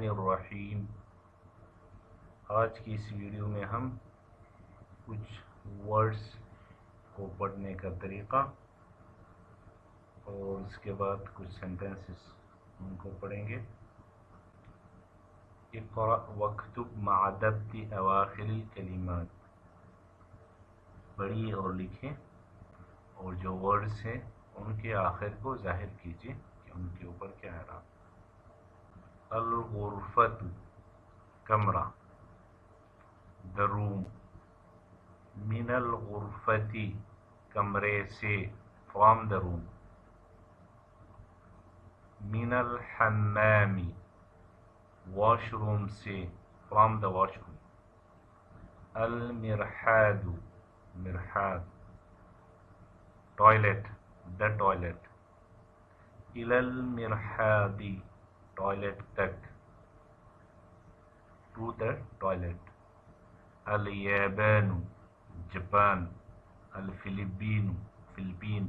الرحیم۔ آج کی اس ویڈیو میں ہم کچھ ورڈز کو پڑھنے کا طریقہ اور اس کے بعد کچھ سینٹنسز ان کو پڑھیں گے۔ اقرأ واکتب مع ضبط اواخر الکلمات، پڑھیے اور لکھیں اور جو ورڈز ہیں ان کے آخر کو ظاہر کیجیے کہ ان کے اوپر کیا ہے رہا۔ الغرفۃ کمرہ، the room۔ من الغرفۃ کمرے سے، from the room۔ من الحمام واش روم سے، from the wash room۔ المرحاض مرحاض، ٹوائلٹ the toilet۔ إلى المرحاض ٹوائلٹ تک، to the toilet۔ الیابان جاپان، الفلپین فلپین۔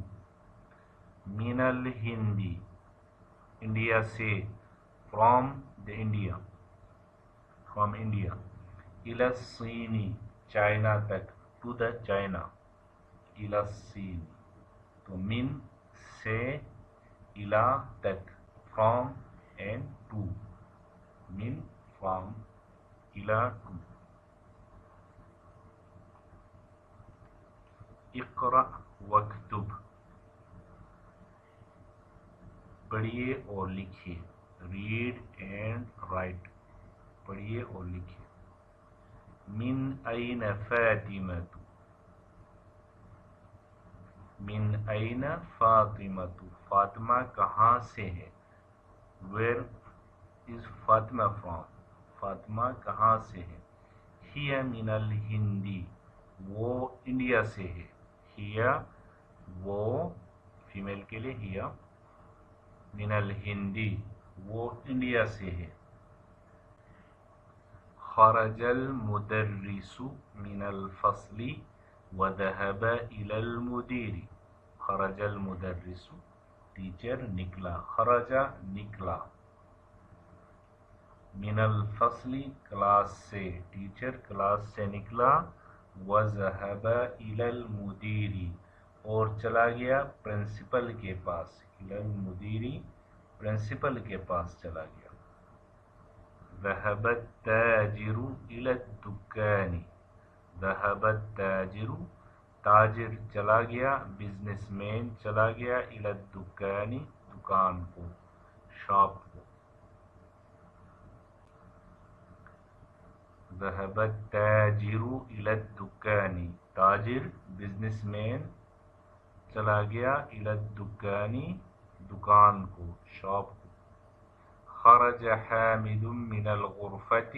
من الہند انڈیا سے، from the India from India۔ إلى الصین چائنا تک، to the China۔ إلى الصین تو من سے إلى تک، from and to، من from إلى to۔ اقرأ واکتب، پڑھیے اور لکھیے، ریڈ اینڈ رائٹ، پڑھیے اور لکھیے۔ من این فاطمۃ، من این فاطمۃ، فاطمہ کہاں سے ہے، where is Fatima from, Fatima کہاں سے ہے۔ ہی من الہند، وہ انڈیا سے ہے، ہی وہ فیمیل کے لیے ہی۔ من الہند وہ انڈیا سے ہے۔ خرج المدرس من الفصل وذهب إلى المدير۔ خرج المدرس ٹیچر نکلا، خرج نکلا۔ من الفصل کلاس سے، ٹیچر کلاس سے نکلا۔ وذهب إلى المدير اور چلا گیا پرنسپل کے پاس، إلى المدير پرنسپل کے پاس چلا گیا۔ ذهب التاجر إلى الدكان، ذهب التاجر تاجر چلا گیا، بزنس مین چلا گیا، إلى الدكان دکان کو، شاپ کو۔ ذهب التاجر إلى الدكان تاجر بزنس مین چلا گیا، إلى الدكان دکان کو، شاپ کو۔ خرج حامد من الغرفة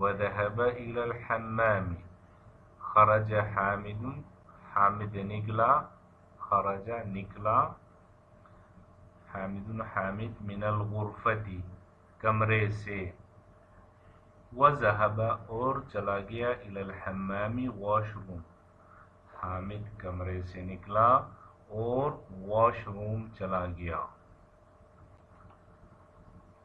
وذهب إلى الحمام۔ خرج حامد حامد نکلا، خرج نکلا، حامد حامد من الغرفة کمرے سے۔ وذهب اور چلا گیا، إلى الحمام واش روم، حامد کمرے سے نکلا اور واش روم چلا گیا۔